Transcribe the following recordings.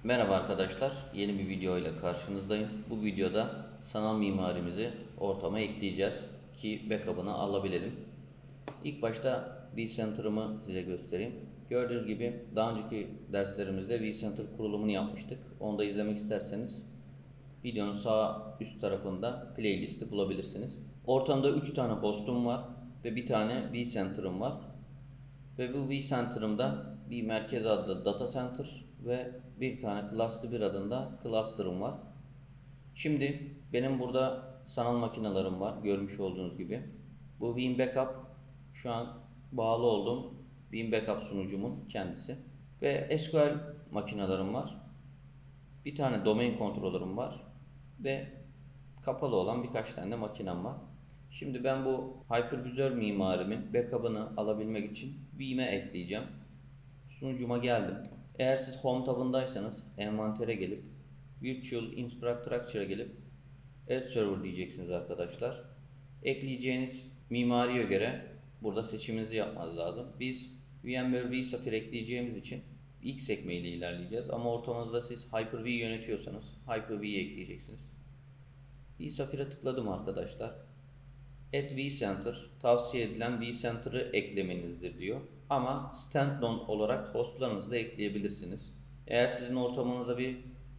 Merhaba arkadaşlar, yeni bir video ile karşınızdayım. Bu videoda sanal mimarimizi ortama ekleyeceğiz ki backup'ını alabilelim. İlk başta vCenter'ımı size göstereyim. Gördüğünüz gibi daha önceki derslerimizde vCenter kurulumunu yapmıştık. Onu da izlemek isterseniz videonun sağ üst tarafında playlist'i bulabilirsiniz. Ortamda 3 tane hostum var ve bir tane vCenter'ım var. Ve bu vCenter'ımda bir merkez adlı data center ve bir tane cluster 1 adında cluster'ım var. Şimdi benim burada sanal makinelerim var görmüş olduğunuz gibi. Bu Veeam Backup şu an bağlı olduğum Veeam Backup sunucumun kendisi. Ve SQL makinelerim var. Bir tane domain controller'ım var. Ve kapalı olan birkaç tane de makinem var. Şimdi ben bu hypervisor mimarimin backup'ını alabilmek için Veeam'e ekleyeceğim. Sunucuma geldim. Eğer siz Home tabındaysanız envantere gelip Virtual Infrastructure'a gelip Add Server diyeceksiniz arkadaşlar. Ekleyeceğiniz mimariye göre burada seçiminizi yapmanız lazım. Biz VMware vSphere ekleyeceğimiz için X sekmeyle ilerleyeceğiz. Ama ortamınızda siz Hyper-V yönetiyorsanız Hyper-V'yi ekleyeceksiniz. vSphere'e tıkladım arkadaşlar. Add vCenter tavsiye edilen vCenter'ı eklemenizdir diyor. Ama standalone olarak hostlarınızı da ekleyebilirsiniz. Eğer sizin ortamınızda bir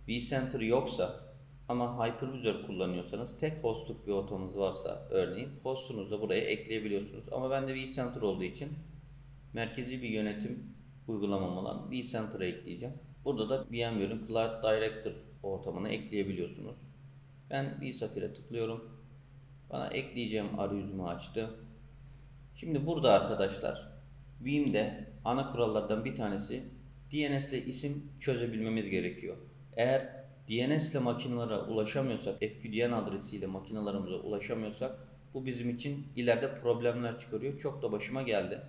vCenter yoksa ama hypervisor kullanıyorsanız tek hostluk bir ortamınız varsa örneğin hostunuzu da buraya ekleyebiliyorsunuz. Ama ben de vCenter olduğu için merkezi bir yönetim uygulamam olan vCenter'ı ekleyeceğim. Burada da VMware'in Cloud Director ortamını ekleyebiliyorsunuz. Ben vSphere'e tıklıyorum. Bana ekleyeceğim arayüzümü açtı. Şimdi burada arkadaşlar Veeam'de ana kurallardan bir tanesi DNS ile isim çözebilmemiz gerekiyor. Eğer DNS ile makinelere ulaşamıyorsak, FQDN adresiyle makinalarımıza ulaşamıyorsak bu bizim için ileride problemler çıkarıyor. Çok da başıma geldi.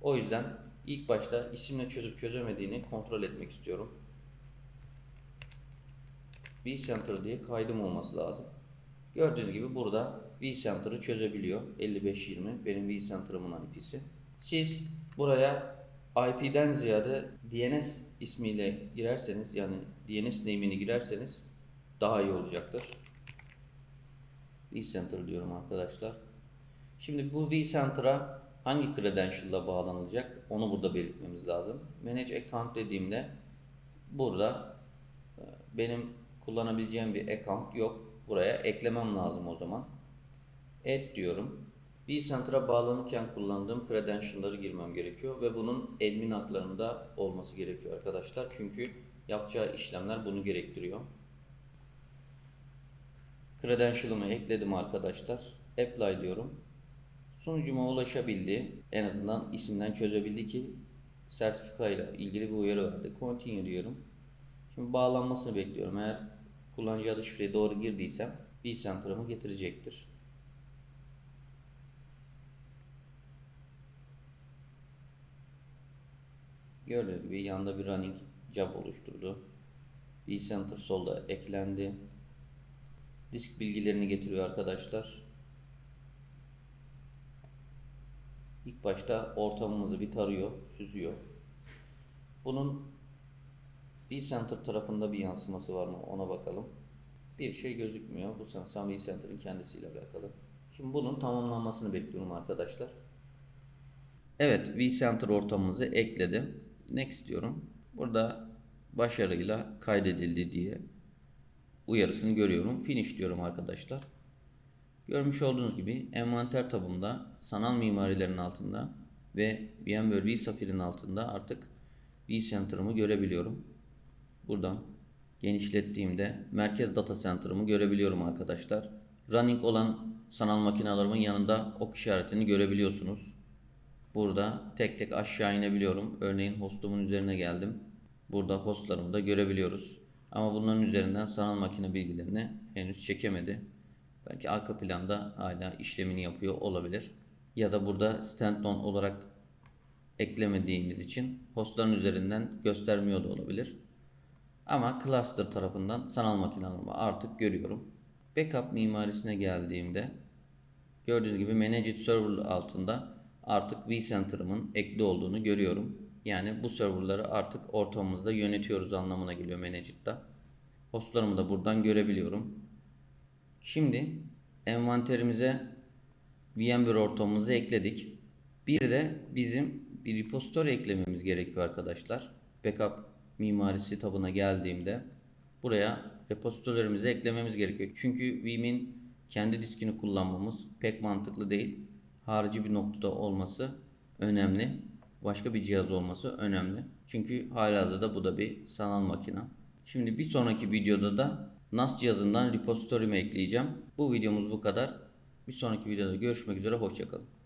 O yüzden ilk başta isimle çözüp çözemediğini kontrol etmek istiyorum. vCenter diye kaydım olması lazım. Gördüğünüz gibi burada vCenter'ı çözebiliyor. 5520 benim vCenter'ımın IP'si. Siz buraya IP'den ziyade DNS ismiyle girerseniz yani DNS name'ini girerseniz daha iyi olacaktır. vCenter diyorum arkadaşlar. Şimdi bu vCenter'a hangi credential'la bağlanılacak onu burada belirtmemiz lazım. Manage account dediğimde burada benim kullanabileceğim bir account yok. Buraya eklemem lazım o zaman. Add diyorum. vCenter'a bağlanırken kullandığım credential'ları girmem gerekiyor ve bunun admin haklarında olması gerekiyor arkadaşlar. Çünkü yapacağı işlemler bunu gerektiriyor. Credential'ımı ekledim arkadaşlar. Apply diyorum. Sunucuma ulaşabildi. En azından isimden çözebildi ki sertifika ile ilgili bir uyarı verdi. Continue diyorum. Şimdi bağlanmasını bekliyorum. Eğer kullanıcı adı şifreyi doğru girdiysem vCenter'ımı getirecektir. Gördüğünüz gibi yanında bir running job oluşturdu. vCenter solda eklendi. Disk bilgilerini getiriyor arkadaşlar. İlk başta ortamımızı bir tarıyor, süzüyor. Bunun vCenter tarafında bir yansıması var mı ona bakalım. Bir şey gözükmüyor. Bu sanırsam vCenter'ın kendisiyle alakalı. Şimdi bunun tamamlanmasını bekliyorum arkadaşlar. Evet, vCenter ortamımızı ekledi. Next diyorum. Burada başarıyla kaydedildi diye uyarısını görüyorum. Finish diyorum arkadaşlar. Görmüş olduğunuz gibi envanter tabımda sanal mimarilerin altında ve VMware vSphere'in altında artık vCenter'ımı görebiliyorum. Buradan genişlettiğimde merkez data center'ımı görebiliyorum arkadaşlar. Running olan sanal makinelerimin yanında ok işaretini görebiliyorsunuz. Burada tek tek aşağı inebiliyorum. Örneğin hostumun üzerine geldim. Burada hostlarımı da görebiliyoruz. Ama bunların üzerinden sanal makine bilgilerini henüz çekemedi. Belki arka planda hala işlemini yapıyor olabilir. Ya da burada standalone olarak eklemediğimiz için hostların üzerinden göstermiyor da olabilir. Ama cluster tarafından sanal makinelerimi artık görüyorum. Backup mimarisine geldiğimde gördüğünüz gibi Managed Server altında artık vCenter'ımın ekli olduğunu görüyorum. Yani bu serverları artık ortamımızda yönetiyoruz anlamına geliyor Managed'da. Hostlarımı da buradan görebiliyorum. Şimdi envanterimize VMware ortamımızı ekledik. Bir de bizim bir repository eklememiz gerekiyor arkadaşlar. Backup mimarisi tabına geldiğimde buraya repository'imizi eklememiz gerekiyor. Çünkü Vim'in kendi diskini kullanmamız pek mantıklı değil. Harici bir noktada olması önemli. Başka bir cihaz olması önemli. Çünkü halihazırda bu da bir sanal makine. Şimdi bir sonraki videoda da NAS cihazından repository'imi ekleyeceğim. Bu videomuz bu kadar. Bir sonraki videoda görüşmek üzere. Hoşça kalın.